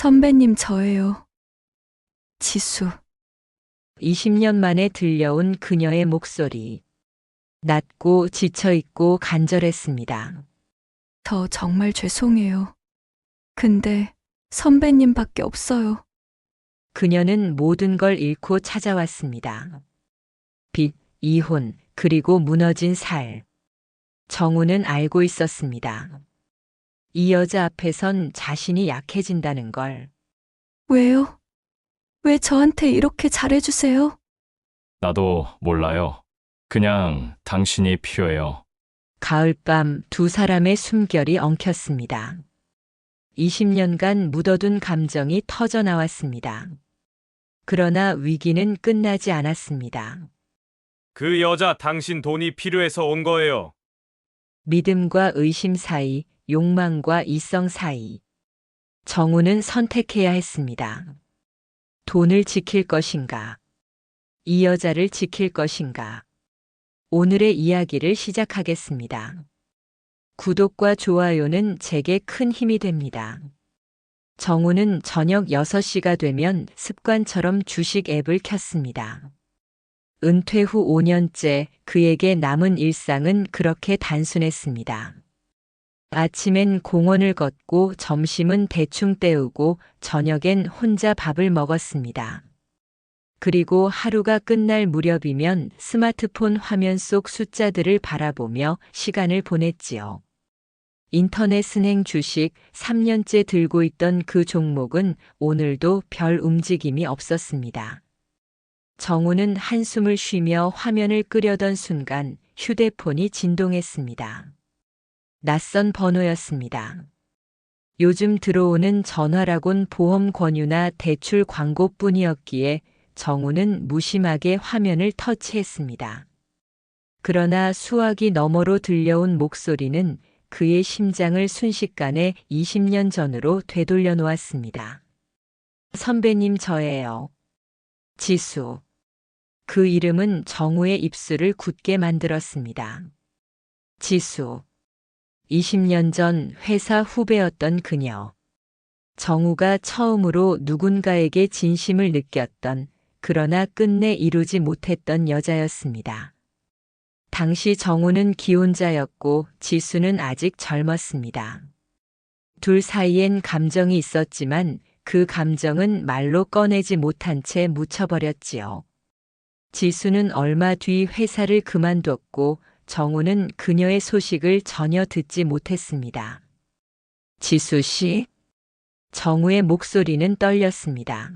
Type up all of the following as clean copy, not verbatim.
선배님 저예요. 지수. 20년 만에 들려온 그녀의 목소리. 낮고 지쳐있고 간절했습니다. 저 정말 죄송해요. 근데 선배님밖에 없어요. 그녀는 모든 걸 잃고 찾아왔습니다. 빚, 이혼, 그리고 무너진 살. 정우는 알고 있었습니다. 이 여자 앞에선 자신이 약해진다는 걸. 왜요? 왜 저한테 이렇게 잘해주세요? 나도 몰라요. 그냥 당신이 필요해요. 가을밤 두 사람의 숨결이 엉켰습니다. 20년간 묻어둔 감정이 터져 나왔습니다. 그러나 위기는 끝나지 않았습니다. 그 여자 당신 돈이 필요해서 온 거예요. 믿음과 의심 사이, 욕망과 이성 사이. 정우는 선택해야 했습니다. 돈을 지킬 것인가? 이 여자를 지킬 것인가? 오늘의 이야기를 시작하겠습니다. 구독과 좋아요는 제게 큰 힘이 됩니다. 정우는 저녁 6시가 되면 습관처럼 주식 앱을 켰습니다. 은퇴 후 5년째 그에게 남은 일상은 그렇게 단순했습니다. 아침엔 공원을 걷고 점심은 대충 때우고 저녁엔 혼자 밥을 먹었습니다. 그리고 하루가 끝날 무렵이면 스마트폰 화면 속 숫자들을 바라보며 시간을 보냈지요. 인터넷 은행 주식 3년째 들고 있던 그 종목은 오늘도 별 움직임이 없었습니다. 정우는 한숨을 쉬며 화면을 끄려던 순간 휴대폰이 진동했습니다. 낯선 번호였습니다. 요즘 들어오는 전화라곤 보험 권유나 대출 광고뿐이었기에 정우는 무심하게 화면을 터치했습니다. 그러나 수화기 너머로 들려온 목소리는 그의 심장을 순식간에 20년 전으로 되돌려 놓았습니다. 선배님 저예요. 지수. 그 이름은 정우의 입술을 굳게 만들었습니다. 지수. 20년 전 회사 후배였던 그녀. 정우가 처음으로 누군가에게 진심을 느꼈던, 그러나 끝내 이루지 못했던 여자였습니다. 당시 정우는 기혼자였고 지수는 아직 젊었습니다. 둘 사이엔 감정이 있었지만 그 감정은 말로 꺼내지 못한 채 묻혀버렸지요. 지수는 얼마 뒤 회사를 그만뒀고 정우는 그녀의 소식을 전혀 듣지 못했습니다. 지수 씨? 정우의 목소리는 떨렸습니다.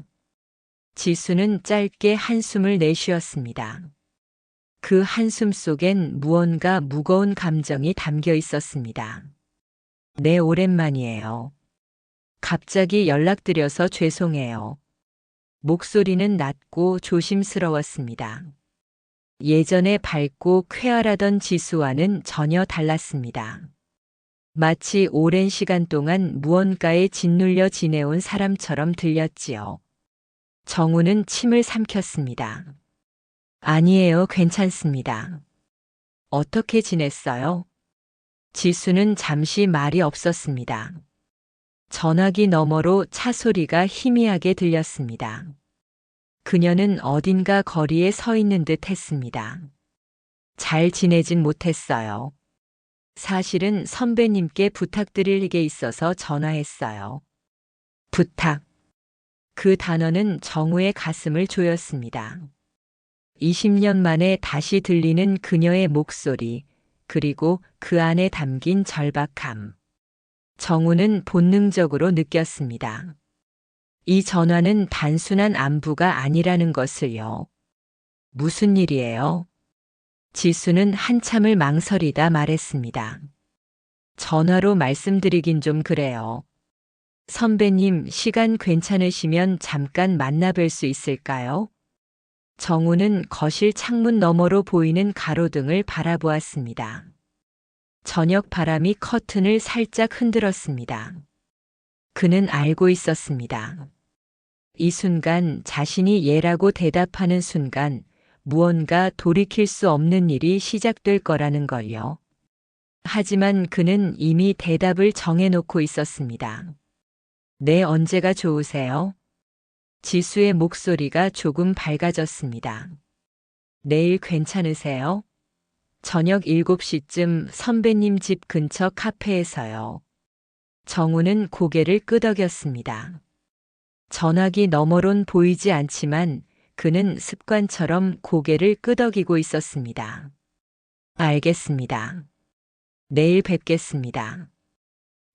지수는 짧게 한숨을 내쉬었습니다. 그 한숨 속엔 무언가 무거운 감정이 담겨 있었습니다. 네, 오랜만이에요. 갑자기 연락드려서 죄송해요. 목소리는 낮고 조심스러웠습니다. 예전에 밝고 쾌활하던 지수와는 전혀 달랐습니다. 마치 오랜 시간 동안 무언가에 짓눌려 지내온 사람처럼 들렸지요. 정우는 침을 삼켰습니다. 아니에요, 괜찮습니다. 어떻게 지냈어요? 지수는 잠시 말이 없었습니다. 전화기 너머로 차 소리가 희미하게 들렸습니다. 그녀는 어딘가 거리에 서 있는 듯 했습니다. 잘 지내진 못했어요. 사실은 선배님께 부탁드릴 게 있어서 전화했어요. 부탁. 그 단어는 정우의 가슴을 조였습니다. 20년 만에 다시 들리는 그녀의 목소리, 그리고 그 안에 담긴 절박함. 정우는 본능적으로 느꼈습니다. 이 전화는 단순한 안부가 아니라는 것을요. 무슨 일이에요? 지수는 한참을 망설이다 말했습니다. 전화로 말씀드리긴 좀 그래요. 선배님, 시간 괜찮으시면 잠깐 만나뵐 수 있을까요? 정우는 거실 창문 너머로 보이는 가로등을 바라보았습니다. 저녁 바람이 커튼을 살짝 흔들었습니다. 그는 알고 있었습니다. 이 순간 자신이 예라고 대답하는 순간 무언가 돌이킬 수 없는 일이 시작될 거라는 걸요. 하지만 그는 이미 대답을 정해놓고 있었습니다. 네, 언제가 좋으세요? 지수의 목소리가 조금 밝아졌습니다. 내일 괜찮으세요? 저녁 7시쯤 선배님 집 근처 카페에서요. 정우는 고개를 끄덕였습니다. 전화기 너머론 보이지 않지만 그는 습관처럼 고개를 끄덕이고 있었습니다. 알겠습니다. 내일 뵙겠습니다.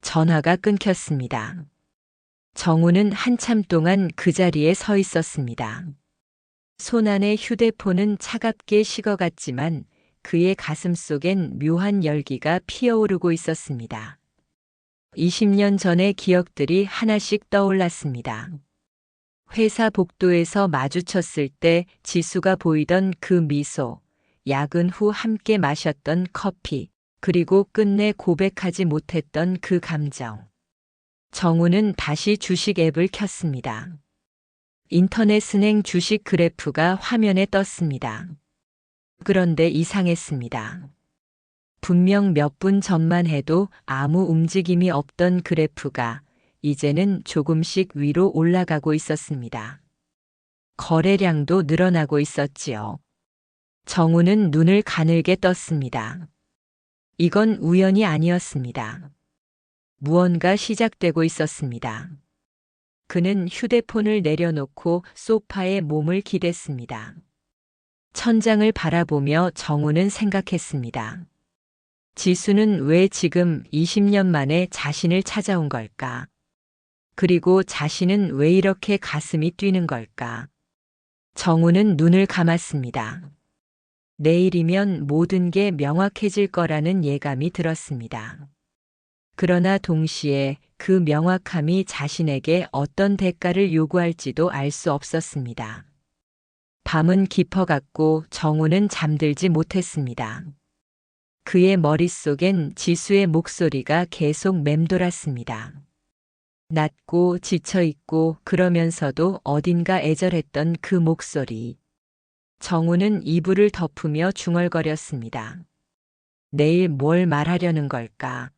전화가 끊겼습니다. 정우는 한참 동안 그 자리에 서 있었습니다. 손안의 휴대폰은 차갑게 식어갔지만 그의 가슴 속엔 묘한 열기가 피어오르고 있었습니다. 20년 전의 기억들이 하나씩 떠올랐습니다. 회사 복도에서 마주쳤을 때 지수가 보이던 그 미소, 야근 후 함께 마셨던 커피, 그리고 끝내 고백하지 못했던 그 감정. 정우는 다시 주식 앱을 켰습니다. 인터넷 은행 주식 그래프가 화면에 떴습니다. 그런데 이상했습니다. 분명 몇 분 전만 해도 아무 움직임이 없던 그래프가 이제는 조금씩 위로 올라가고 있었습니다. 거래량도 늘어나고 있었지요. 정우는 눈을 가늘게 떴습니다. 이건 우연이 아니었습니다. 무언가 시작되고 있었습니다. 그는 휴대폰을 내려놓고 소파에 몸을 기댔습니다. 천장을 바라보며 정우는 생각했습니다. 지수는 왜 지금 20년 만에 자신을 찾아온 걸까? 그리고 자신은 왜 이렇게 가슴이 뛰는 걸까? 정우는 눈을 감았습니다. 내일이면 모든 게 명확해질 거라는 예감이 들었습니다. 그러나 동시에 그 명확함이 자신에게 어떤 대가를 요구할지도 알 수 없었습니다. 밤은 깊어갔고 정우는 잠들지 못했습니다. 그의 머릿속엔 지수의 목소리가 계속 맴돌았습니다. 낮고 지쳐있고 그러면서도 어딘가 애절했던 그 목소리. 정우는 이불을 덮으며 중얼거렸습니다. 내일 뭘 말하려는 걸까?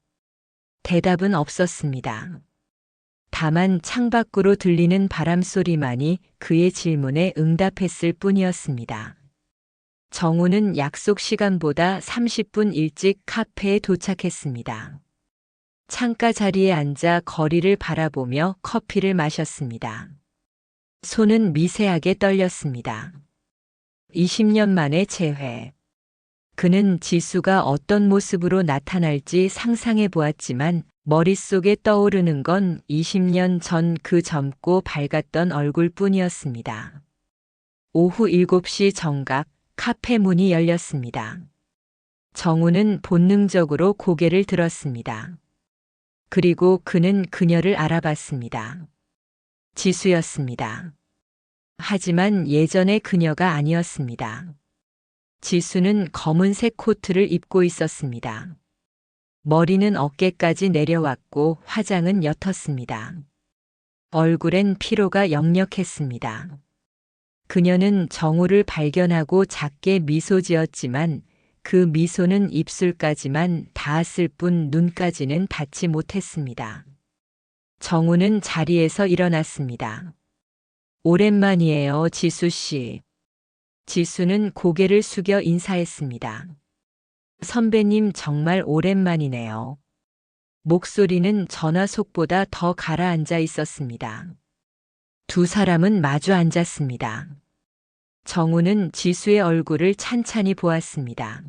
대답은 없었습니다. 다만 창밖으로 들리는 바람 소리만이 그의 질문에 응답했을 뿐이었습니다. 정우는 약속 시간보다 30분 일찍 카페에 도착했습니다. 창가 자리에 앉아 거리를 바라보며 커피를 마셨습니다. 손은 미세하게 떨렸습니다. 20년 만의 재회. 그는 지수가 어떤 모습으로 나타날지 상상해 보았지만 머릿속에 떠오르는 건 20년 전 그 젊고 밝았던 얼굴뿐이었습니다. 오후 7시 정각 카페 문이 열렸습니다. 정우는 본능적으로 고개를 들었습니다. 그리고 그는 그녀를 알아봤습니다. 지수였습니다. 하지만 예전의 그녀가 아니었습니다. 지수는 검은색 코트를 입고 있었습니다. 머리는 어깨까지 내려왔고 화장은 옅었습니다. 얼굴엔 피로가 역력했습니다. 그녀는 정우를 발견하고 작게 미소 지었지만 그 미소는 입술까지만 닿았을 뿐 눈까지는 닿지 못했습니다. 정우는 자리에서 일어났습니다. 오랜만이에요, 지수 씨. 지수는 고개를 숙여 인사했습니다. 선배님 정말 오랜만이네요. 목소리는 전화 속보다 더 가라앉아 있었습니다. 두 사람은 마주 앉았습니다. 정우는 지수의 얼굴을 찬찬히 보았습니다.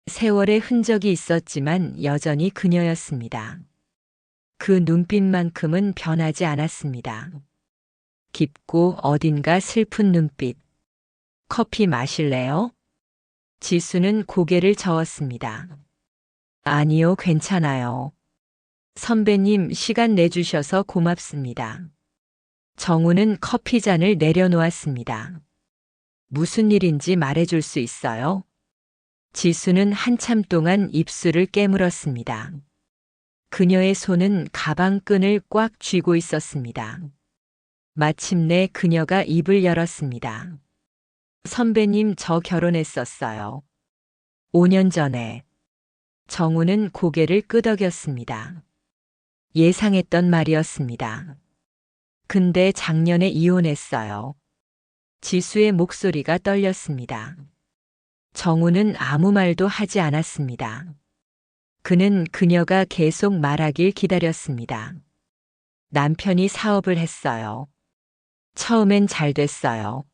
세월의 흔적이 있었지만 여전히 그녀였습니다. 그 눈빛만큼은 변하지 않았습니다. 깊고 어딘가 슬픈 눈빛. 커피 마실래요? 지수는 고개를 저었습니다. 아니요, 괜찮아요. 선배님 시간 내주셔서 고맙습니다. 정우는 커피잔을 내려놓았습니다. 무슨 일인지 말해줄 수 있어요? 지수는 한참 동안 입술을 깨물었습니다. 그녀의 손은 가방 끈을 꽉 쥐고 있었습니다. 마침내 그녀가 입을 열었습니다. 선배님, 저 결혼했었어요. 5년 전에. 정우는 고개를 끄덕였습니다. 예상했던 말이었습니다. 근데 작년에 이혼했어요. 지수의 목소리가 떨렸습니다. 정우는 아무 말도 하지 않았습니다. 그는 그녀가 계속 말하길 기다렸습니다. 남편이 사업을 했어요. 처음엔 잘 됐어요.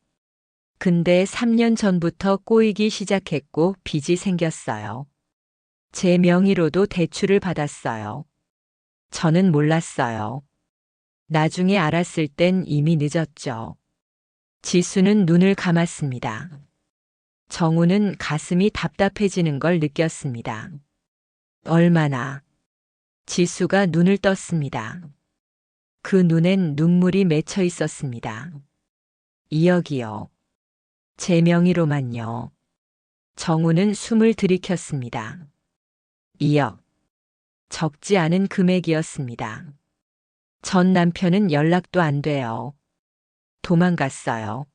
근데 3년 전부터 꼬이기 시작했고 빚이 생겼어요. 제 명의로도 대출을 받았어요. 저는 몰랐어요. 나중에 알았을 땐 이미 늦었죠. 지수는 눈을 감았습니다. 정우는 가슴이 답답해지는 걸 느꼈습니다. 얼마나? 지수가 눈을 떴습니다. 그 눈엔 눈물이 맺혀 있었습니다. 2억이요. 제 명의로만요. 정우는 숨을 들이켰습니다. 2억. 적지 않은 금액이었습니다. 전 남편은 연락도 안 돼요. 도망갔어요.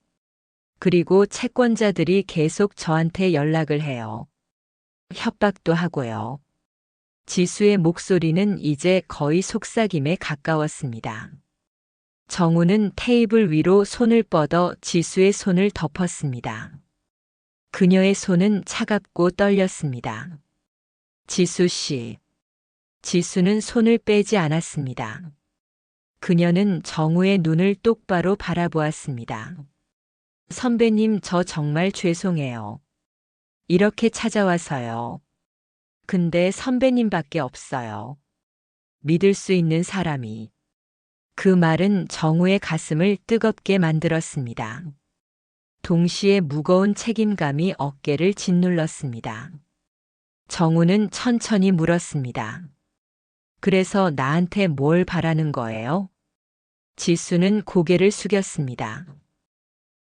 그리고 채권자들이 계속 저한테 연락을 해요. 협박도 하고요. 지수의 목소리는 이제 거의 속삭임에 가까웠습니다. 정우는 테이블 위로 손을 뻗어 지수의 손을 덮었습니다. 그녀의 손은 차갑고 떨렸습니다. 지수 씨. 지수는 손을 빼지 않았습니다. 그녀는 정우의 눈을 똑바로 바라보았습니다. 선배님, 저 정말 죄송해요. 이렇게 찾아와서요. 근데 선배님밖에 없어요. 믿을 수 있는 사람이. 그 말은 정우의 가슴을 뜨겁게 만들었습니다. 동시에 무거운 책임감이 어깨를 짓눌렀습니다. 정우는 천천히 물었습니다. 그래서 나한테 뭘 바라는 거예요? 지수는 고개를 숙였습니다.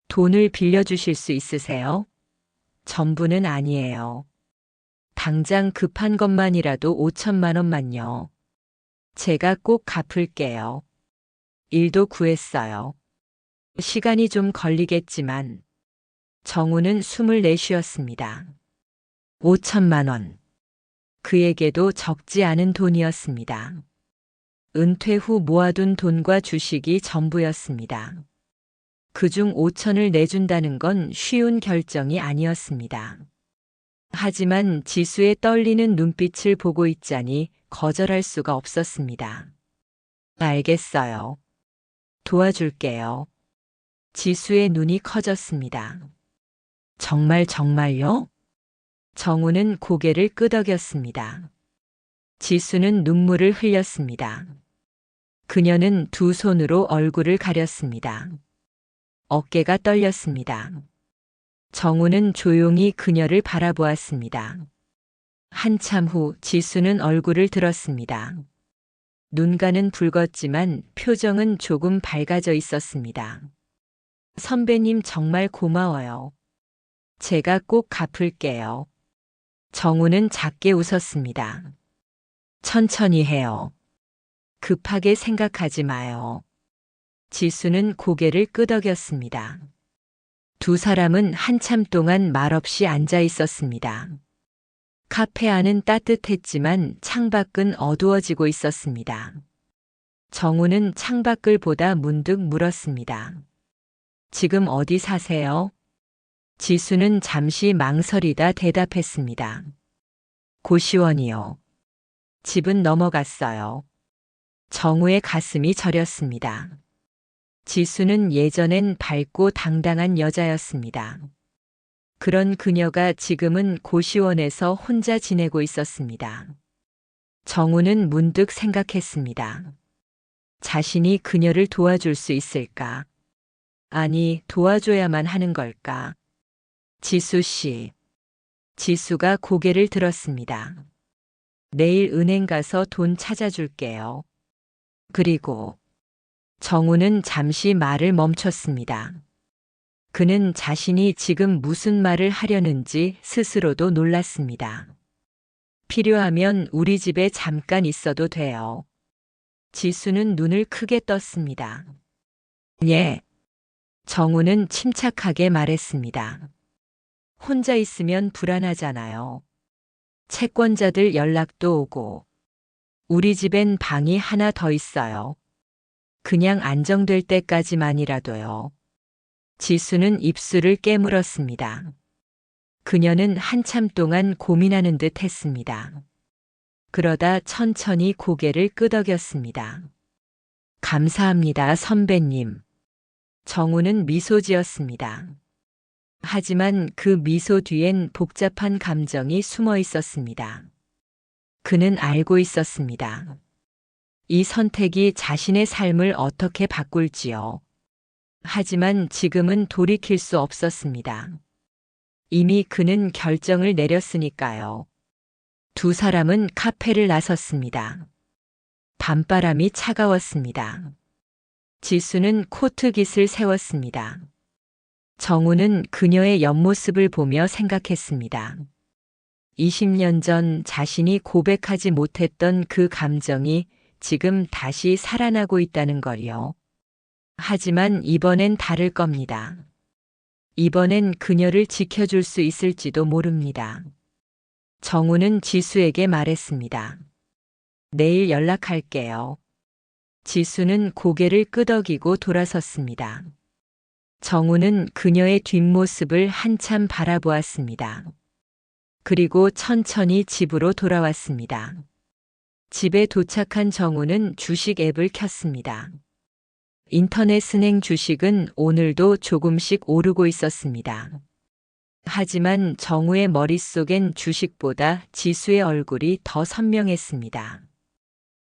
돈을 빌려주실 수 있으세요? 전부는 아니에요. 당장 급한 것만이라도 5천만 원만요. 제가 꼭 갚을게요. 일도 구했어요. 시간이 좀 걸리겠지만. 정우는 숨을 내쉬었습니다. 5천만 원. 그에게도 적지 않은 돈이었습니다. 은퇴 후 모아둔 돈과 주식이 전부였습니다. 그중 5천을 내준다는 건 쉬운 결정이 아니었습니다. 하지만 지수의 떨리는 눈빛을 보고 있자니 거절할 수가 없었습니다. 알겠어요. 도와줄게요. 지수의 눈이 커졌습니다. 정말요? 정우는 고개를 끄덕였습니다. 지수는 눈물을 흘렸습니다. 그녀는 두 손으로 얼굴을 가렸습니다. 어깨가 떨렸습니다. 정우는 조용히 그녀를 바라보았습니다. 한참 후 지수는 얼굴을 들었습니다. 눈가는 붉었지만 표정은 조금 밝아져 있었습니다. 선배님, 정말 고마워요. 제가 꼭 갚을게요. 정우는 작게 웃었습니다. 천천히 해요. 급하게 생각하지 마요. 지수는 고개를 끄덕였습니다. 두 사람은 한참 동안 말없이 앉아 있었습니다. 카페 안은 따뜻했지만 창밖은 어두워지고 있었습니다. 정우는 창밖을 보다 문득 물었습니다. 지금 어디 사세요? 지수는 잠시 망설이다 대답했습니다. 고시원이요. 집은 넘어갔어요. 정우의 가슴이 저렸습니다. 지수는 예전엔 밝고 당당한 여자였습니다. 그런 그녀가 지금은 고시원에서 혼자 지내고 있었습니다. 정우는 문득 생각했습니다. 자신이 그녀를 도와줄 수 있을까? 아니, 도와줘야만 하는 걸까? 지수 씨. 지수가 고개를 들었습니다. 내일 은행 가서 돈 찾아줄게요. 그리고 정우는 잠시 말을 멈췄습니다. 그는 자신이 지금 무슨 말을 하려는지 스스로도 놀랐습니다. 필요하면 우리 집에 잠깐 있어도 돼요. 지수는 눈을 크게 떴습니다. 예. 정우는 침착하게 말했습니다. 혼자 있으면 불안하잖아요. 채권자들 연락도 오고. 우리 집엔 방이 하나 더 있어요. 그냥 안정될 때까지만이라도요. 지수는 입술을 깨물었습니다. 그녀는 한참 동안 고민하는 듯 했습니다. 그러다 천천히 고개를 끄덕였습니다. 감사합니다, 선배님. 정우는 미소 지었습니다. 하지만 그 미소 뒤엔 복잡한 감정이 숨어 있었습니다. 그는 알고 있었습니다. 이 선택이 자신의 삶을 어떻게 바꿀지요. 하지만 지금은 돌이킬 수 없었습니다. 이미 그는 결정을 내렸으니까요. 두 사람은 카페를 나섰습니다. 밤바람이 차가웠습니다. 지수는 코트깃을 세웠습니다. 정우는 그녀의 옆모습을 보며 생각했습니다. 20년 전 자신이 고백하지 못했던 그 감정이 지금 다시 살아나고 있다는 걸요. 하지만 이번엔 다를 겁니다. 이번엔 그녀를 지켜줄 수 있을지도 모릅니다. 정우는 지수에게 말했습니다. 내일 연락할게요. 지수는 고개를 끄덕이고 돌아섰습니다. 정우는 그녀의 뒷모습을 한참 바라보았습니다. 그리고 천천히 집으로 돌아왔습니다. 집에 도착한 정우는 주식 앱을 켰습니다. 인터넷 은행 주식은 오늘도 조금씩 오르고 있었습니다. 하지만 정우의 머릿속엔 주식보다 지수의 얼굴이 더 선명했습니다.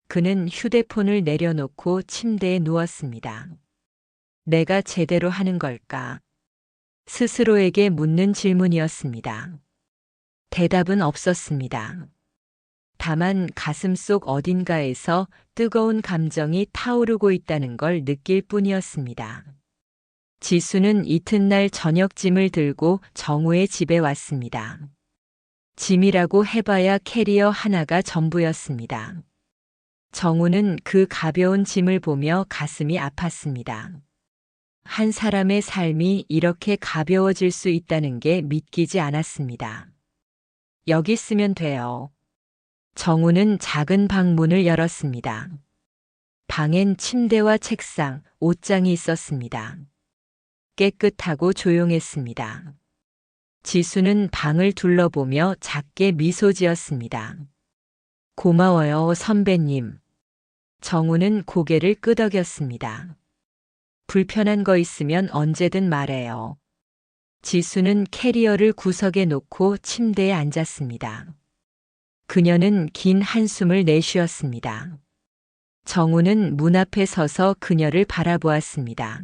그는 휴대폰을 내려놓고 침대에 누웠습니다. 내가 제대로 하는 걸까? 스스로에게 묻는 질문이었습니다. 대답은 없었습니다. 다만 가슴속 어딘가에서 뜨거운 감정이 타오르고 있다는 걸 느낄 뿐이었습니다. 지수는 이튿날 저녁 짐을 들고 정우의 집에 왔습니다. 짐이라고 해봐야 캐리어 하나가 전부였습니다. 정우는 그 가벼운 짐을 보며 가슴이 아팠습니다. 한 사람의 삶이 이렇게 가벼워질 수 있다는 게 믿기지 않았습니다. 여기 쓰면 돼요. 정우는 작은 방문을 열었습니다. 방엔 침대와 책상, 옷장이 있었습니다. 깨끗하고 조용했습니다. 지수는 방을 둘러보며 작게 미소 지었습니다. 고마워요, 선배님. 정우는 고개를 끄덕였습니다. 불편한 거 있으면 언제든 말해요. 지수는 캐리어를 구석에 놓고 침대에 앉았습니다. 그녀는 긴 한숨을 내쉬었습니다. 정우는 문 앞에 서서 그녀를 바라보았습니다.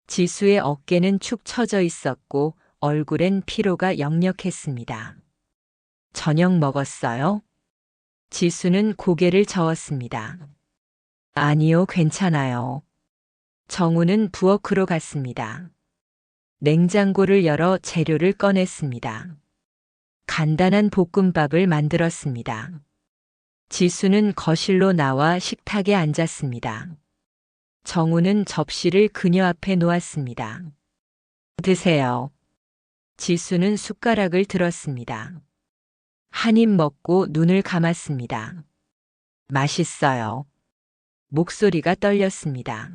지수의 어깨는 축 처져 있었고 얼굴엔 피로가 역력했습니다. 저녁 먹었어요? 지수는 고개를 저었습니다. 아니요, 괜찮아요. 정우는 부엌으로 갔습니다. 냉장고를 열어 재료를 꺼냈습니다. 간단한 볶음밥을 만들었습니다. 지수는 거실로 나와 식탁에 앉았습니다. 정우는 접시를 그녀 앞에 놓았습니다. 드세요. 지수는 숟가락을 들었습니다. 한 입 먹고 눈을 감았습니다. 맛있어요. 목소리가 떨렸습니다.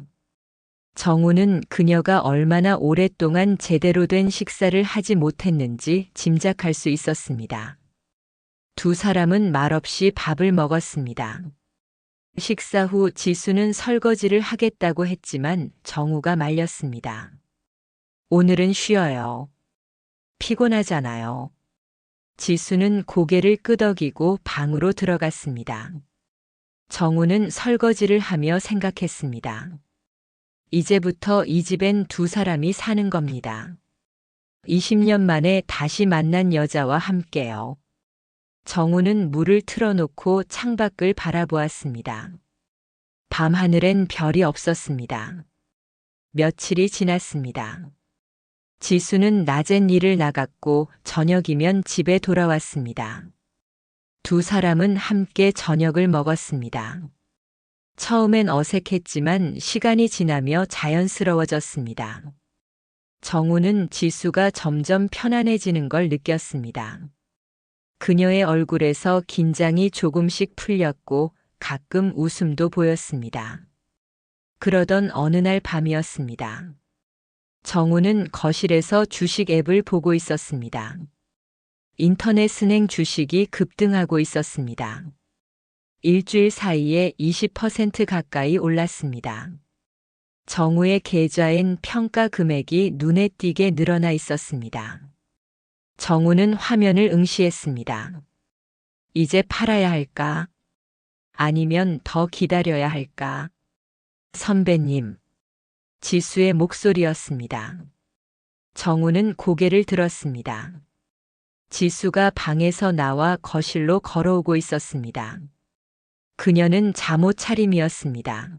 정우는 그녀가 얼마나 오랫동안 제대로 된 식사를 하지 못했는지 짐작할 수 있었습니다. 두 사람은 말없이 밥을 먹었습니다. 식사 후 지수는 설거지를 하겠다고 했지만 정우가 말렸습니다. 오늘은 쉬어요. 피곤하잖아요. 지수는 고개를 끄덕이고 방으로 들어갔습니다. 정우는 설거지를 하며 생각했습니다. 이제부터 이 집엔 두 사람이 사는 겁니다. 20년 만에 다시 만난 여자와 함께요. 정우는 물을 틀어놓고 창밖을 바라보았습니다. 밤하늘엔 별이 없었습니다. 며칠이 지났습니다. 지수는 낮엔 일을 나갔고 저녁이면 집에 돌아왔습니다. 두 사람은 함께 저녁을 먹었습니다. 처음엔 어색했지만 시간이 지나며 자연스러워졌습니다. 정우는 지수가 점점 편안해지는 걸 느꼈습니다. 그녀의 얼굴에서 긴장이 조금씩 풀렸고 가끔 웃음도 보였습니다. 그러던 어느 날 밤이었습니다. 정우는 거실에서 주식 앱을 보고 있었습니다. 인터넷 은행 주식이 급등하고 있었습니다. 일주일 사이에 20% 가까이 올랐습니다. 정우의 계좌엔 평가 금액이 눈에 띄게 늘어나 있었습니다. 정우는 화면을 응시했습니다. 이제 팔아야 할까? 아니면 더 기다려야 할까? 선배님. 지수의 목소리였습니다. 정우는 고개를 들었습니다. 지수가 방에서 나와 거실로 걸어오고 있었습니다. 그녀는 잠옷 차림이었습니다.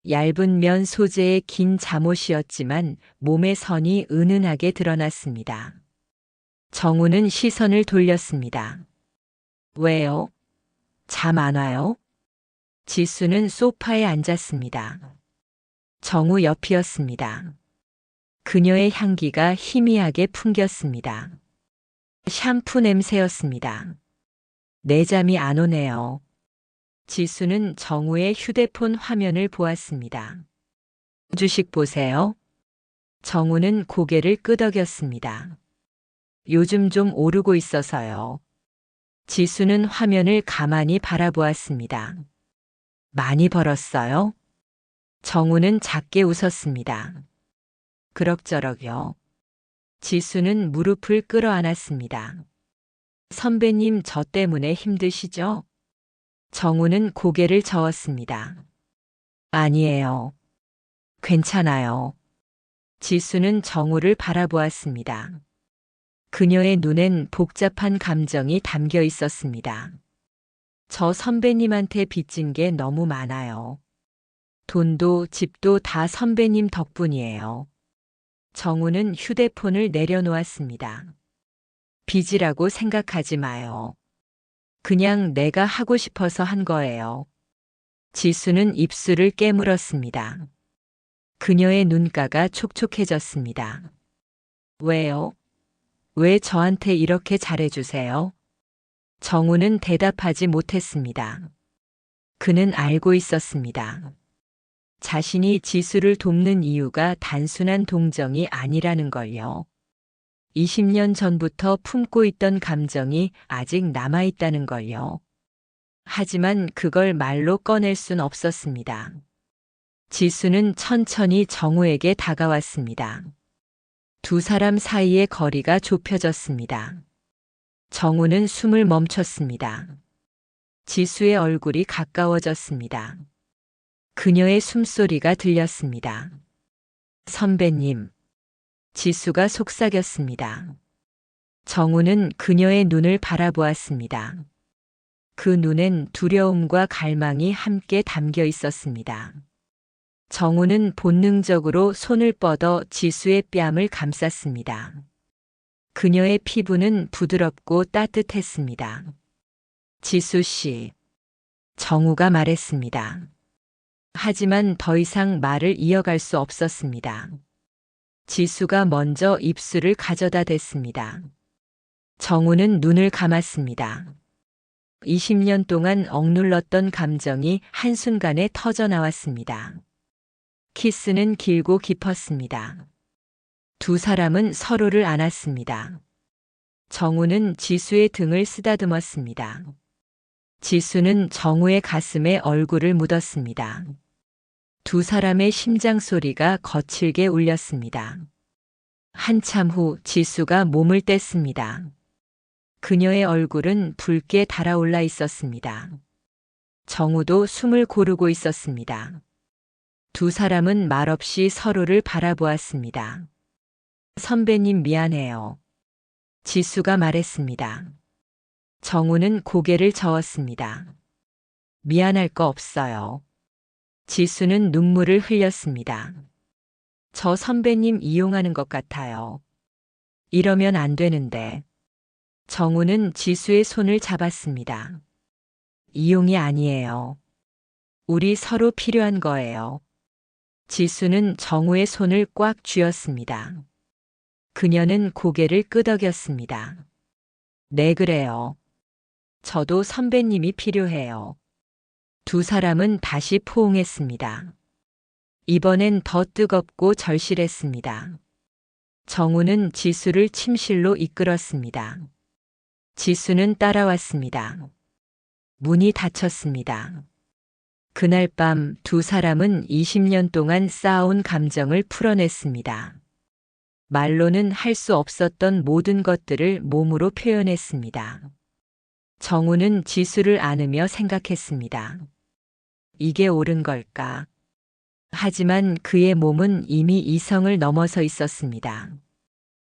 얇은 면 소재의 긴 잠옷이었지만 몸의 선이 은은하게 드러났습니다. 정우는 시선을 돌렸습니다. 왜요? 잠 안 와요? 지수는 소파에 앉았습니다. 정우 옆이었습니다. 그녀의 향기가 희미하게 풍겼습니다. 샴푸 냄새였습니다. 내 잠이 안 오네요. 지수는 정우의 휴대폰 화면을 보았습니다. 주식 보세요. 정우는 고개를 끄덕였습니다. 요즘 좀 오르고 있어서요. 지수는 화면을 가만히 바라보았습니다. 많이 벌었어요? 정우는 작게 웃었습니다. 그럭저럭요. 지수는 무릎을 끌어안았습니다. 선배님 저 때문에 힘드시죠? 정우는 고개를 저었습니다. 아니에요. 괜찮아요. 지수는 정우를 바라보았습니다. 그녀의 눈엔 복잡한 감정이 담겨 있었습니다. 저 선배님한테 빚진 게 너무 많아요. 돈도 집도 다 선배님 덕분이에요. 정우는 휴대폰을 내려놓았습니다. 빚이라고 생각하지 마요. 그냥 내가 하고 싶어서 한 거예요. 지수는 입술을 깨물었습니다. 그녀의 눈가가 촉촉해졌습니다. 왜요? 왜 저한테 이렇게 잘해주세요? 정우는 대답하지 못했습니다. 그는 알고 있었습니다. 자신이 지수를 돕는 이유가 단순한 동정이 아니라는 걸요. 20년 전부터 품고 있던 감정이 아직 남아있다는 걸요. 하지만 그걸 말로 꺼낼 순 없었습니다. 지수는 천천히 정우에게 다가왔습니다. 두 사람 사이의 거리가 좁혀졌습니다. 정우는 숨을 멈췄습니다. 지수의 얼굴이 가까워졌습니다. 그녀의 숨소리가 들렸습니다. 선배님. 지수가 속삭였습니다. 정우는 그녀의 눈을 바라보았습니다. 그 눈엔 두려움과 갈망이 함께 담겨 있었습니다. 정우는 본능적으로 손을 뻗어 지수의 뺨을 감쌌습니다. 그녀의 피부는 부드럽고 따뜻했습니다. 지수 씨. 정우가 말했습니다. 하지만 더 이상 말을 이어갈 수 없었습니다. 지수가 먼저 입술을 가져다 댔습니다. 정우는 눈을 감았습니다. 20년 동안 억눌렀던 감정이 한순간에 터져 나왔습니다. 키스는 길고 깊었습니다. 두 사람은 서로를 안았습니다. 정우는 지수의 등을 쓰다듬었습니다. 지수는 정우의 가슴에 얼굴을 묻었습니다. 두 사람의 심장 소리가 거칠게 울렸습니다. 한참 후 지수가 몸을 뗐습니다. 그녀의 얼굴은 붉게 달아올라 있었습니다. 정우도 숨을 고르고 있었습니다. 두 사람은 말없이 서로를 바라보았습니다. 선배님 미안해요. 지수가 말했습니다. 정우는 고개를 저었습니다. 미안할 거 없어요. 지수는 눈물을 흘렸습니다. 저 선배님 이용하는 것 같아요. 이러면 안 되는데. 정우는 지수의 손을 잡았습니다. 이용이 아니에요. 우리 서로 필요한 거예요. 지수는 정우의 손을 꽉 쥐었습니다. 그녀는 고개를 끄덕였습니다. 네, 그래요. 저도 선배님이 필요해요. 두 사람은 다시 포옹했습니다. 이번엔 더 뜨겁고 절실했습니다. 정우는 지수를 침실로 이끌었습니다. 지수는 따라왔습니다. 문이 닫혔습니다. 그날 밤 두 사람은 20년 동안 쌓아온 감정을 풀어냈습니다. 말로는 할 수 없었던 모든 것들을 몸으로 표현했습니다. 정우는 지수를 안으며 생각했습니다. 이게 옳은 걸까? 하지만 그의 몸은 이미 이성을 넘어서 있었습니다.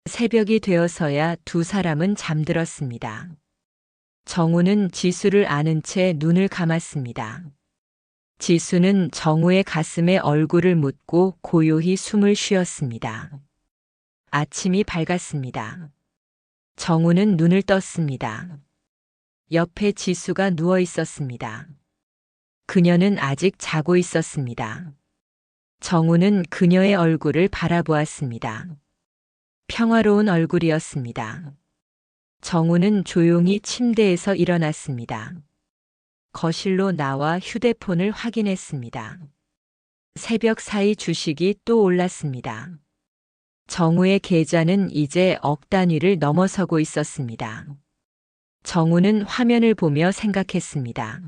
새벽이 되어서야 두 사람은 잠들었습니다. 정우는 지수를 안은 채 눈을 감았습니다. 지수는 정우의 가슴에 얼굴을 묻고 고요히 숨을 쉬었습니다. 아침이 밝았습니다. 정우는 눈을 떴습니다. 옆에 지수가 누워 있었습니다. 그녀는 아직 자고 있었습니다. 정우는 그녀의 얼굴을 바라보았습니다. 평화로운 얼굴이었습니다. 정우는 조용히 침대에서 일어났습니다. 거실로 나와 휴대폰을 확인했습니다. 새벽 사이 주식이 또 올랐습니다. 정우의 계좌는 이제 억 단위를 넘어서고 있었습니다. 정우는 화면을 보며 생각했습니다.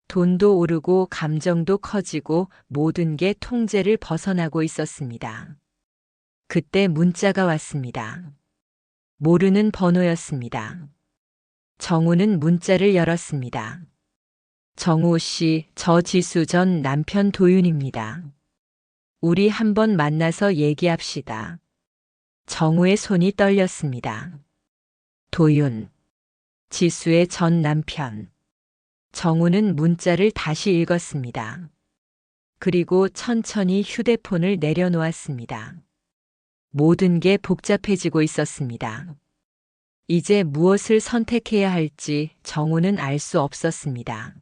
돈도 오르고 감정도 커지고 모든 게 통제를 벗어나고 있었습니다. 그때 문자가 왔습니다. 모르는 번호였습니다. 정우는 문자를 열었습니다. 정우 씨, 저 지수 전 남편 도윤입니다. 우리 한번 만나서 얘기합시다. 정우의 손이 떨렸습니다. 도윤. 지수의 전 남편. 정우는 문자를 다시 읽었습니다. 그리고 천천히 휴대폰을 내려놓았습니다. 모든 게 복잡해지고 있었습니다. 이제 무엇을 선택해야 할지 정우는 알 수 없었습니다.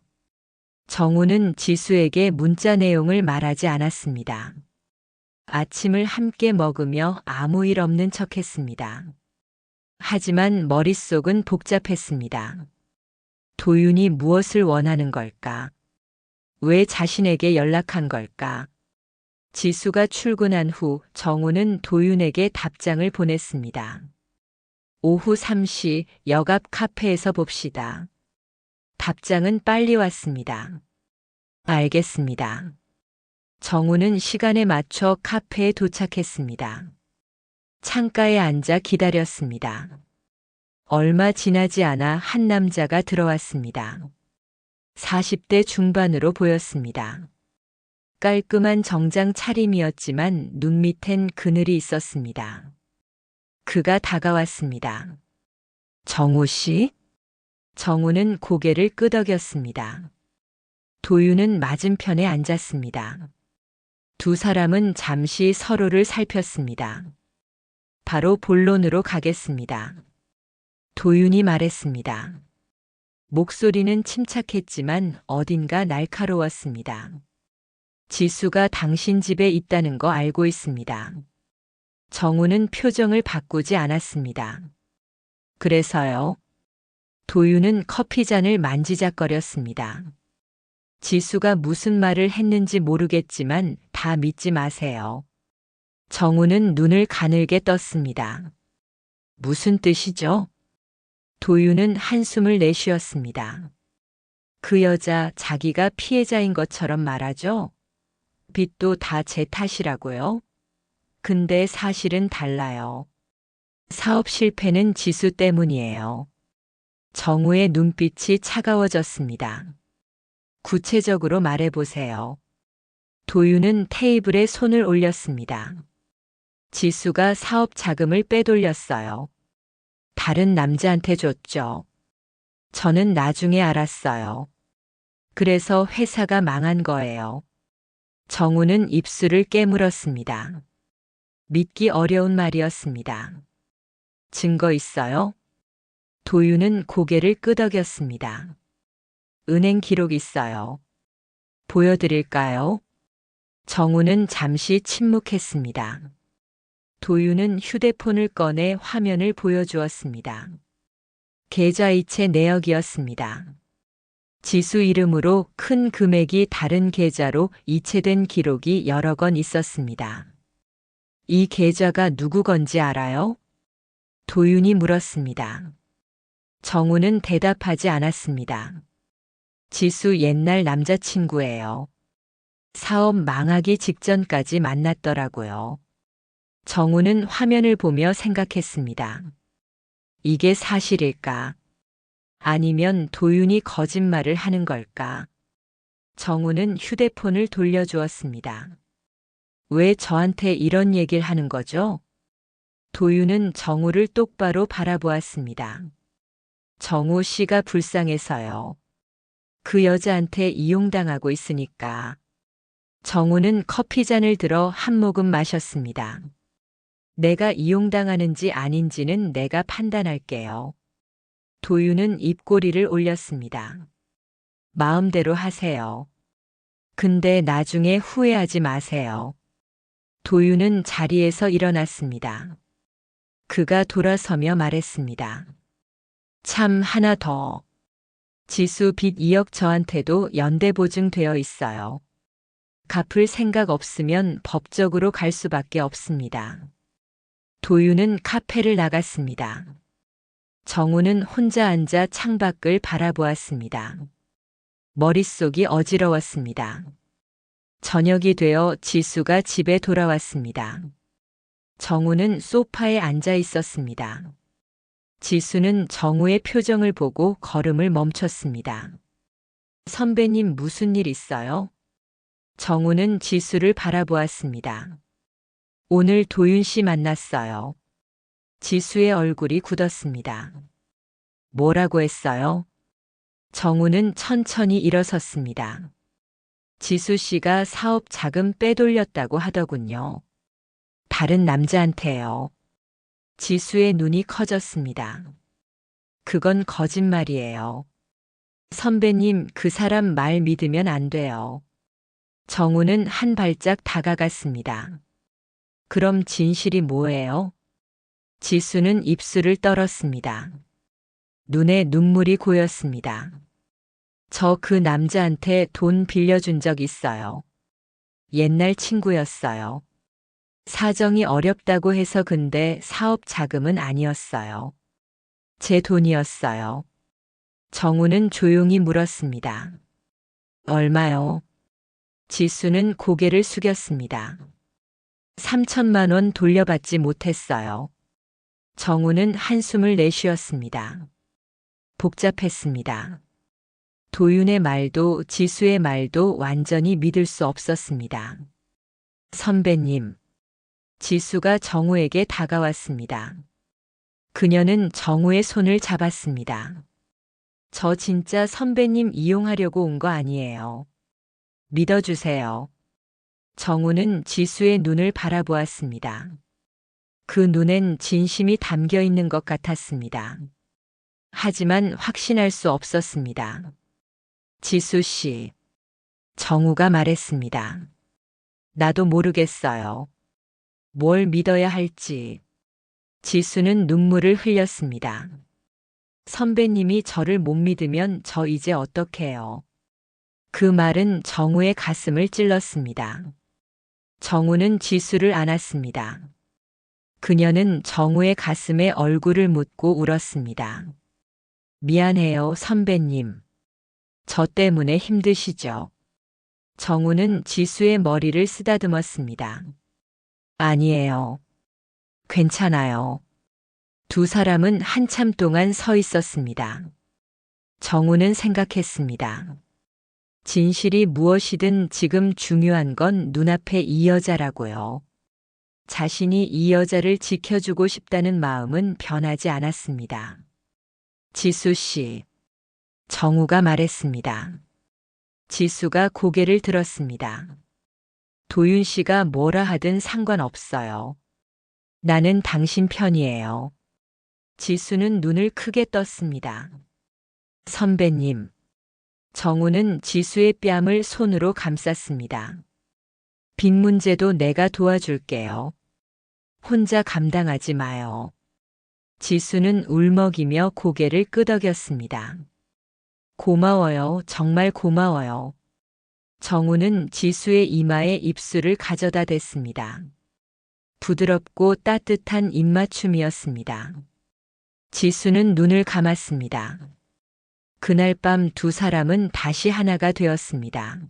정우는 지수에게 문자 내용을 말하지 않았습니다. 아침을 함께 먹으며 아무 일 없는 척했습니다. 하지만 머릿속은 복잡했습니다. 도윤이 무엇을 원하는 걸까? 왜 자신에게 연락한 걸까? 지수가 출근한 후 정우는 도윤에게 답장을 보냈습니다. 오후 3시 역 앞 카페에서 봅시다. 답장은 빨리 왔습니다. 알겠습니다. 정우는 시간에 맞춰 카페에 도착했습니다. 창가에 앉아 기다렸습니다. 얼마 지나지 않아 한 남자가 들어왔습니다. 40대 중반으로 보였습니다. 깔끔한 정장 차림이었지만 눈 밑엔 그늘이 있었습니다. 그가 다가왔습니다. 정우 씨? 정우는 고개를 끄덕였습니다. 도윤은 맞은편에 앉았습니다. 두 사람은 잠시 서로를 살폈습니다. 바로 본론으로 가겠습니다. 도윤이 말했습니다. 목소리는 침착했지만 어딘가 날카로웠습니다. 지수가 당신 집에 있다는 거 알고 있습니다. 정우는 표정을 바꾸지 않았습니다. 그래서요? 도윤은 커피잔을 만지작거렸습니다. 지수가 무슨 말을 했는지 모르겠지만 다 믿지 마세요. 정우는 눈을 가늘게 떴습니다. 무슨 뜻이죠? 도윤은 한숨을 내쉬었습니다. 그 여자 자기가 피해자인 것처럼 말하죠? 빚도 다 제 탓이라고요? 근데 사실은 달라요. 사업 실패는 지수 때문이에요. 정우의 눈빛이 차가워졌습니다. 구체적으로 말해보세요. 도윤은 테이블에 손을 올렸습니다. 지수가 사업 자금을 빼돌렸어요. 다른 남자한테 줬죠. 저는 나중에 알았어요. 그래서 회사가 망한 거예요. 정우는 입술을 깨물었습니다. 믿기 어려운 말이었습니다. 증거 있어요? 도윤은 고개를 끄덕였습니다. 은행 기록 있어요. 보여드릴까요? 정우는 잠시 침묵했습니다. 도윤은 휴대폰을 꺼내 화면을 보여주었습니다. 계좌이체 내역이었습니다. 지수 이름으로 큰 금액이 다른 계좌로 이체된 기록이 여러 건 있었습니다. 이 계좌가 누구 건지 알아요? 도윤이 물었습니다. 정우는 대답하지 않았습니다. 지수 옛날 남자친구예요. 사업 망하기 직전까지 만났더라고요. 정우는 화면을 보며 생각했습니다. 이게 사실일까? 아니면 도윤이 거짓말을 하는 걸까? 정우는 휴대폰을 돌려주었습니다. 왜 저한테 이런 얘기를 하는 거죠? 도윤은 정우를 똑바로 바라보았습니다. 정우 씨가 불쌍해서요. 그 여자한테 이용당하고 있으니까. 정우는 커피잔을 들어 한 모금 마셨습니다. 내가 이용당하는지 아닌지는 내가 판단할게요. 도윤은 입꼬리를 올렸습니다. 마음대로 하세요. 근데 나중에 후회하지 마세요. 도윤은 자리에서 일어났습니다. 그가 돌아서며 말했습니다. 참 하나 더. 지수 빚 2억 저한테도 연대보증 되어 있어요. 갚을 생각 없으면 법적으로 갈 수밖에 없습니다. 도윤은 카페를 나갔습니다. 정우는 혼자 앉아 창밖을 바라보았습니다. 머릿속이 어지러웠습니다. 저녁이 되어 지수가 집에 돌아왔습니다. 정우는 소파에 앉아 있었습니다. 지수는 정우의 표정을 보고 걸음을 멈췄습니다. 선배님 무슨 일 있어요? 정우는 지수를 바라보았습니다. 오늘 도윤 씨 만났어요. 지수의 얼굴이 굳었습니다. 뭐라고 했어요? 정우는 천천히 일어섰습니다. 지수 씨가 사업 자금 빼돌렸다고 하더군요. 다른 남자한테요. 지수의 눈이 커졌습니다. 그건 거짓말이에요. 선배님, 그 사람 말 믿으면 안 돼요. 정우는 한 발짝 다가갔습니다. 그럼 진실이 뭐예요? 지수는 입술을 떨었습니다. 눈에 눈물이 고였습니다. 저 그 남자한테 돈 빌려준 적 있어요. 옛날 친구였어요. 사정이 어렵다고 해서 근데 사업 자금은 아니었어요. 제 돈이었어요. 정우는 조용히 물었습니다. 얼마요? 지수는 고개를 숙였습니다. 3천만 원 돌려받지 못했어요. 정우는 한숨을 내쉬었습니다. 복잡했습니다. 도윤의 말도 지수의 말도 완전히 믿을 수 없었습니다. 선배님. 지수가 정우에게 다가왔습니다. 그녀는 정우의 손을 잡았습니다. 저 진짜 선배님 이용하려고 온 거 아니에요. 믿어주세요. 정우는 지수의 눈을 바라보았습니다. 그 눈엔 진심이 담겨 있는 것 같았습니다. 하지만 확신할 수 없었습니다. 지수 씨. 정우가 말했습니다. 나도 모르겠어요. 뭘 믿어야 할지. 지수는 눈물을 흘렸습니다. 선배님이 저를 못 믿으면 저 이제 어떡해요. 그 말은 정우의 가슴을 찔렀습니다. 정우는 지수를 안았습니다. 그녀는 정우의 가슴에 얼굴을 묻고 울었습니다. 미안해요, 선배님. 저 때문에 힘드시죠? 정우는 지수의 머리를 쓰다듬었습니다. 아니에요. 괜찮아요. 두 사람은 한참 동안 서 있었습니다. 정우는 생각했습니다. 진실이 무엇이든 지금 중요한 건 눈앞에 이 여자라고요. 자신이 이 여자를 지켜주고 싶다는 마음은 변하지 않았습니다. 지수 씨. 정우가 말했습니다. 지수가 고개를 들었습니다. 도윤 씨가 뭐라 하든 상관없어요. 나는 당신 편이에요. 지수는 눈을 크게 떴습니다. 선배님. 정우는 지수의 뺨을 손으로 감쌌습니다. 빚 문제도 내가 도와줄게요. 혼자 감당하지 마요. 지수는 울먹이며 고개를 끄덕였습니다. 고마워요. 정말 고마워요. 정우는 지수의 이마에 입술을 가져다 댔습니다. 부드럽고 따뜻한 입맞춤이었습니다. 지수는 눈을 감았습니다. 그날 밤 두 사람은 다시 하나가 되었습니다.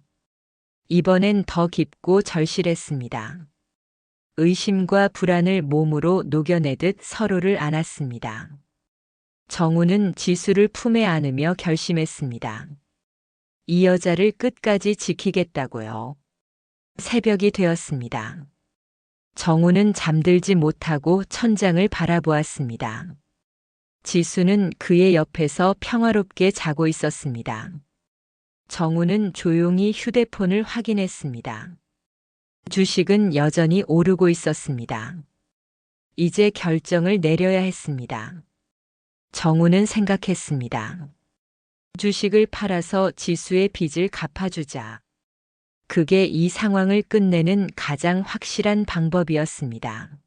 이번엔 더 깊고 절실했습니다. 의심과 불안을 몸으로 녹여내듯 서로를 안았습니다. 정우는 지수를 품에 안으며 결심했습니다. 이 여자를 끝까지 지키겠다고요. 새벽이 되었습니다. 정우는 잠들지 못하고 천장을 바라보았습니다. 지수는 그의 옆에서 평화롭게 자고 있었습니다. 정우는 조용히 휴대폰을 확인했습니다. 주식은 여전히 오르고 있었습니다. 이제 결정을 내려야 했습니다. 정우는 생각했습니다. 주식을 팔아서 지수의 빚을 갚아주자. 그게 이 상황을 끝내는 가장 확실한 방법이었습니다.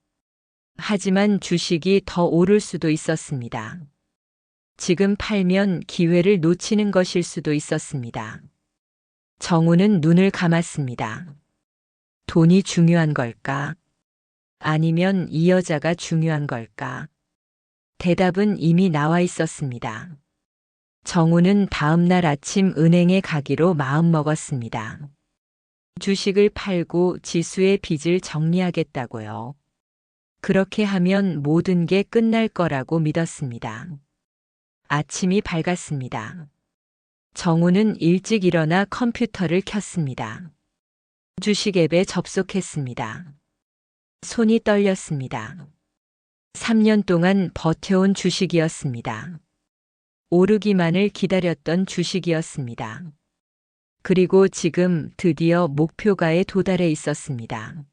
하지만 주식이 더 오를 수도 있었습니다. 지금 팔면 기회를 놓치는 것일 수도 있었습니다. 정우는 눈을 감았습니다. 돈이 중요한 걸까? 아니면 이 여자가 중요한 걸까? 대답은 이미 나와 있었습니다. 정우는 다음 날 아침 은행에 가기로 마음먹었습니다. 주식을 팔고 지수의 빚을 정리하겠다고요. 그렇게 하면 모든 게 끝날 거라고 믿었습니다. 아침이 밝았습니다. 정우는 일찍 일어나 컴퓨터를 켰습니다. 주식 앱에 접속했습니다. 손이 떨렸습니다. 3년 동안 버텨온 주식이었습니다. 오르기만을 기다렸던 주식이었습니다. 그리고 지금 드디어 목표가에 도달해 있었습니다.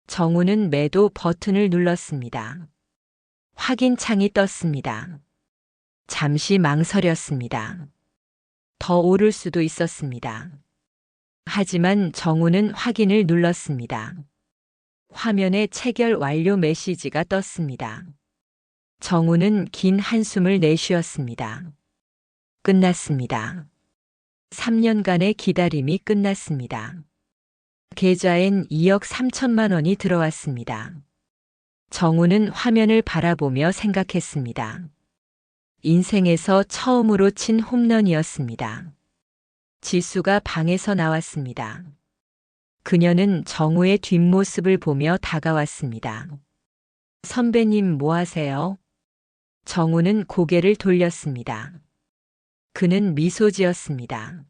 정우는 매도 버튼을 눌렀습니다. 확인 창이 떴습니다. 잠시 망설였습니다. 더 오를 수도 있었습니다. 하지만 정우는 확인을 눌렀습니다. 화면에 체결 완료 메시지가 떴습니다. 정우는 긴 한숨을 내쉬었습니다. 끝났습니다. 3년간의 기다림이 끝났습니다. 계좌엔 2억 3천만 원이 들어왔습니다. 정우는 화면을 바라보며 생각했습니다. 인생에서 처음으로 친 홈런이었습니다. 지수가 방에서 나왔습니다. 그녀는 정우의 뒷모습을 보며 다가왔습니다. 선배님 뭐 하세요? 정우는 고개를 돌렸습니다. 그는 미소 지었습니다.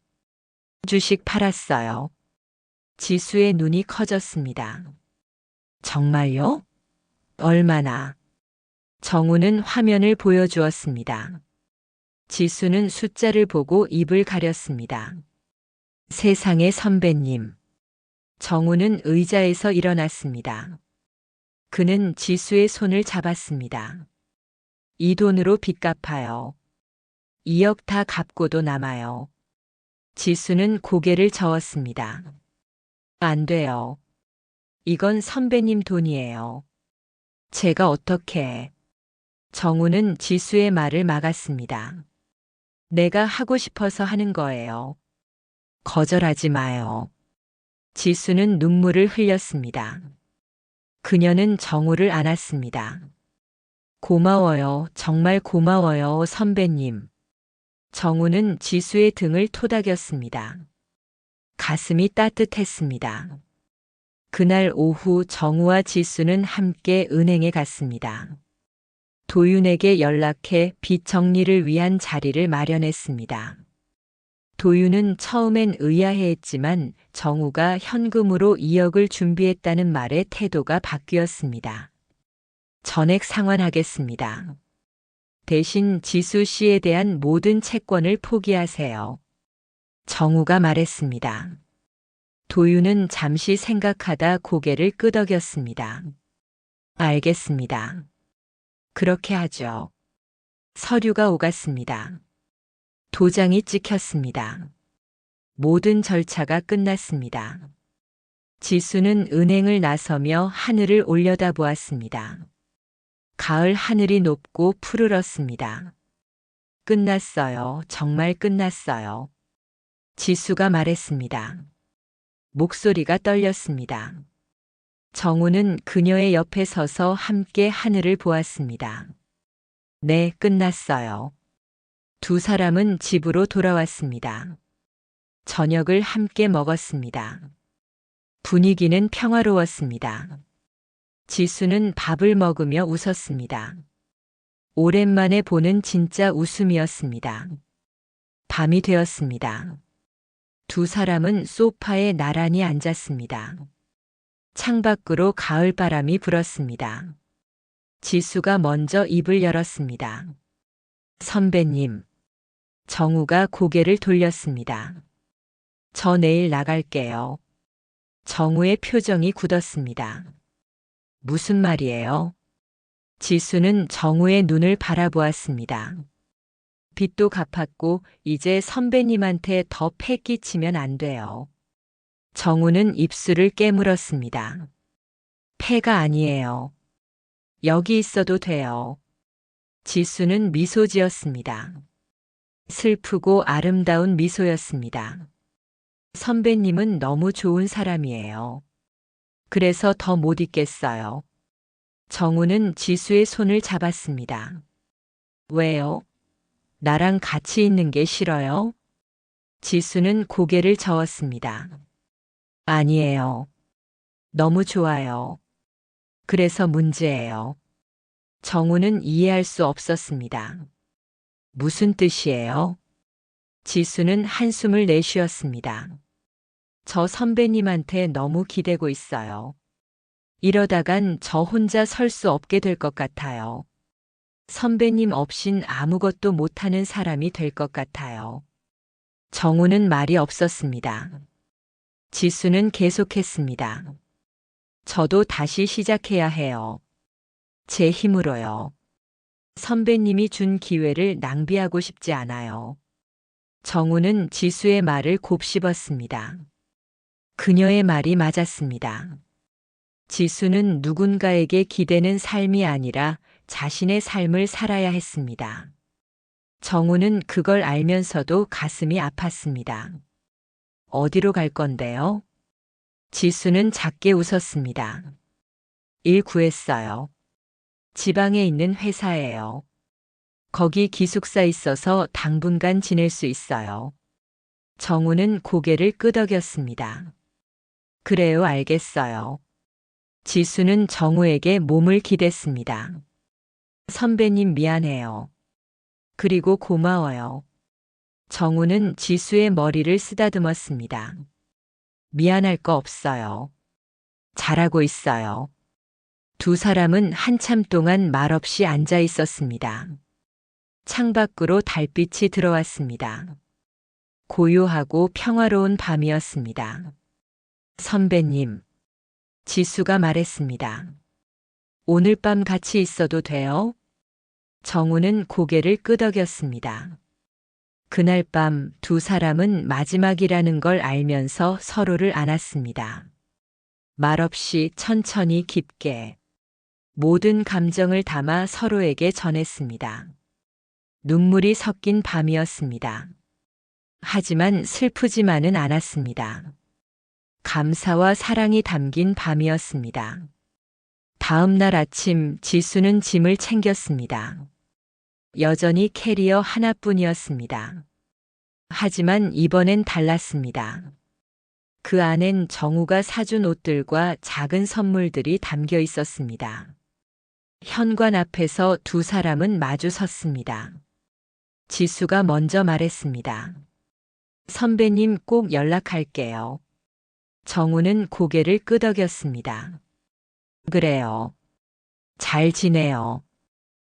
주식 팔았어요. 지수의 눈이 커졌습니다. 정말요? 얼마나? 정우는 화면을 보여주었습니다. 지수는 숫자를 보고 입을 가렸습니다. 세상의 선배님. 정우는 의자에서 일어났습니다. 그는 지수의 손을 잡았습니다. 이 돈으로 빚 갚아요. 2억 다 갚고도 남아요. 지수는 고개를 저었습니다. 안 돼요. 이건 선배님 돈이에요. 제가 어떻게... 정우는 지수의 말을 막았습니다. 내가 하고 싶어서 하는 거예요. 거절하지 마요. 지수는 눈물을 흘렸습니다. 그녀는 정우를 안았습니다. 고마워요. 정말 고마워요, 선배님. 정우는 지수의 등을 토닥였습니다. 가슴이 따뜻했습니다. 그날 오후 정우와 지수는 함께 은행에 갔습니다. 도윤에게 연락해 빚 정리를 위한 자리를 마련했습니다. 도윤은 처음엔 의아해했지만 정우가 현금으로 2억을 준비했다는 말에 태도가 바뀌었습니다. 전액 상환하겠습니다. 대신 지수 씨에 대한 모든 채권을 포기하세요. 정우가 말했습니다. 도윤은 잠시 생각하다 고개를 끄덕였습니다. 알겠습니다. 그렇게 하죠. 서류가 오갔습니다. 도장이 찍혔습니다. 모든 절차가 끝났습니다. 지수는 은행을 나서며 하늘을 올려다보았습니다. 가을 하늘이 높고 푸르렀습니다. 끝났어요. 정말 끝났어요. 지수가 말했습니다. 목소리가 떨렸습니다. 정우는 그녀의 옆에 서서 함께 하늘을 보았습니다. 네, 끝났어요. 두 사람은 집으로 돌아왔습니다. 저녁을 함께 먹었습니다. 분위기는 평화로웠습니다. 지수는 밥을 먹으며 웃었습니다. 오랜만에 보는 진짜 웃음이었습니다. 밤이 되었습니다. 두 사람은 소파에 나란히 앉았습니다. 창밖으로 가을바람이 불었습니다. 지수가 먼저 입을 열었습니다. 선배님. 정우가 고개를 돌렸습니다. 저 내일 나갈게요. 정우의 표정이 굳었습니다. 무슨 말이에요? 지수는 정우의 눈을 바라보았습니다. 빚도 갚았고 이제 선배님한테 더 패 끼치면 안 돼요. 정우는 입술을 깨물었습니다. 패가 아니에요. 여기 있어도 돼요. 지수는 미소 지었습니다. 슬프고 아름다운 미소였습니다. 선배님은 너무 좋은 사람이에요. 그래서 더 못 있겠어요. 정우는 지수의 손을 잡았습니다. 왜요? 나랑 같이 있는 게 싫어요? 지수는 고개를 저었습니다. 아니에요. 너무 좋아요. 그래서 문제예요. 정우는 이해할 수 없었습니다. 무슨 뜻이에요? 지수는 한숨을 내쉬었습니다. 저 선배님한테 너무 기대고 있어요. 이러다간 저 혼자 설 수 없게 될 것 같아요. 선배님 없인 아무것도 못하는 사람이 될 것 같아요. 정우는 말이 없었습니다. 지수는 계속했습니다. 저도 다시 시작해야 해요. 제 힘으로요. 선배님이 준 기회를 낭비하고 싶지 않아요. 정우는 지수의 말을 곱씹었습니다. 그녀의 말이 맞았습니다. 지수는 누군가에게 기대는 삶이 아니라 자신의 삶을 살아야 했습니다. 정우는 그걸 알면서도 가슴이 아팠습니다. 어디로 갈 건데요? 지수는 작게 웃었습니다. 일 구했어요. 지방에 있는 회사예요. 거기 기숙사 있어서 당분간 지낼 수 있어요. 정우는 고개를 끄덕였습니다. 그래요, 알겠어요. 지수는 정우에게 몸을 기댔습니다. 선배님 미안해요. 그리고 고마워요. 정우는 지수의 머리를 쓰다듬었습니다. 미안할 거 없어요. 잘하고 있어요. 두 사람은 한참 동안 말없이 앉아 있었습니다. 창밖으로 달빛이 들어왔습니다. 고요하고 평화로운 밤이었습니다. 선배님, 지수가 말했습니다. 오늘 밤 같이 있어도 돼요? 정우는 고개를 끄덕였습니다. 그날 밤 두 사람은 마지막이라는 걸 알면서 서로를 안았습니다. 말없이 천천히 깊게 모든 감정을 담아 서로에게 전했습니다. 눈물이 섞인 밤이었습니다. 하지만 슬프지만은 않았습니다. 감사와 사랑이 담긴 밤이었습니다. 다음 날 아침 지수는 짐을 챙겼습니다. 여전히 캐리어 하나뿐이었습니다. 하지만 이번엔 달랐습니다. 그 안엔 정우가 사준 옷들과 작은 선물들이 담겨 있었습니다. 현관 앞에서 두 사람은 마주 섰습니다. 지수가 먼저 말했습니다. 선배님 꼭 연락할게요. 정우는 고개를 끄덕였습니다. 그래요. 잘 지내요.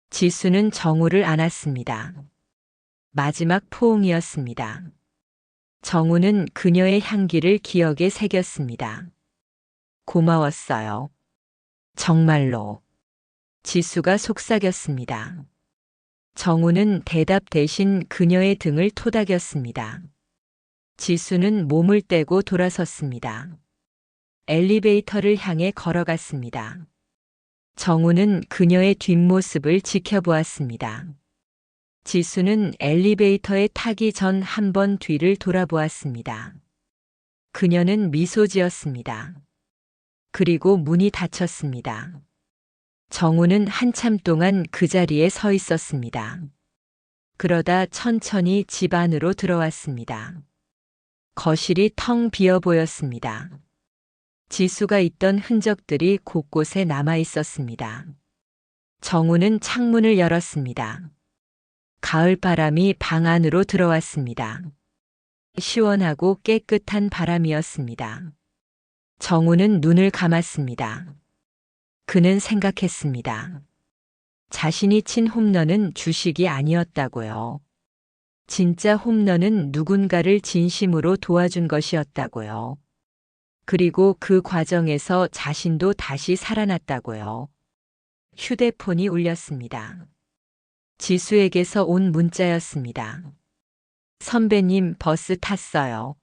지수는 정우를 안았습니다. 마지막 포옹이었습니다. 정우는 그녀의 향기를 기억에 새겼습니다. 고마웠어요. 정말로. 지수가 속삭였습니다. 정우는 대답 대신 그녀의 등을 토닥였습니다. 지수는 몸을 떼고 돌아섰습니다. 엘리베이터를 향해 걸어갔습니다. 정우는 그녀의 뒷모습을 지켜보았습니다. 지수는 엘리베이터에 타기 전 한 번 뒤를 돌아보았습니다. 그녀는 미소 지었습니다. 그리고 문이 닫혔습니다. 정우는 한참 동안 그 자리에 서 있었습니다. 그러다 천천히 집 안으로 들어왔습니다. 거실이 텅 비어 보였습니다. 지수가 있던 흔적들이 곳곳에 남아 있었습니다. 정우는 창문을 열었습니다. 가을 바람이 방 안으로 들어왔습니다. 시원하고 깨끗한 바람이었습니다. 정우는 눈을 감았습니다. 그는 생각했습니다. 자신이 친 홈런은 주식이 아니었다고요. 진짜 홈런은 누군가를 진심으로 도와준 것이었다고요. 그리고 그 과정에서 자신도 다시 살아났다고요. 휴대폰이 울렸습니다. 지수에게서 온 문자였습니다. 선배님, 버스 탔어요.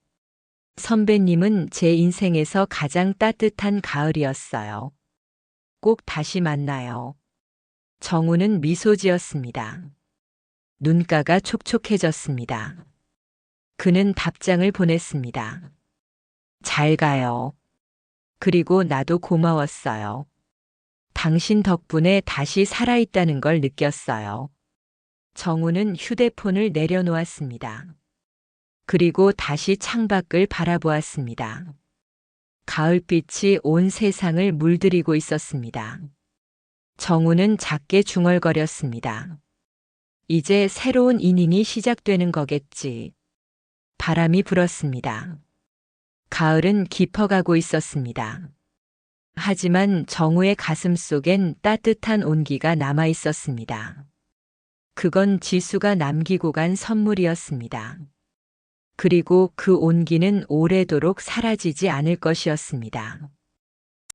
선배님은 제 인생에서 가장 따뜻한 가을이었어요. 꼭 다시 만나요. 정우는 미소 지었습니다. 눈가가 촉촉해졌습니다. 그는 답장을 보냈습니다. 잘 가요. 그리고 나도 고마웠어요. 당신 덕분에 다시 살아있다는 걸 느꼈어요. 정우는 휴대폰을 내려놓았습니다. 그리고 다시 창밖을 바라보았습니다. 가을빛이 온 세상을 물들이고 있었습니다. 정우는 작게 중얼거렸습니다. 이제 새로운 이닝이 시작되는 거겠지. 바람이 불었습니다. 가을은 깊어가고 있었습니다. 하지만 정우의 가슴 속엔 따뜻한 온기가 남아 있었습니다. 그건 지수가 남기고 간 선물이었습니다. 그리고 그 온기는 오래도록 사라지지 않을 것이었습니다.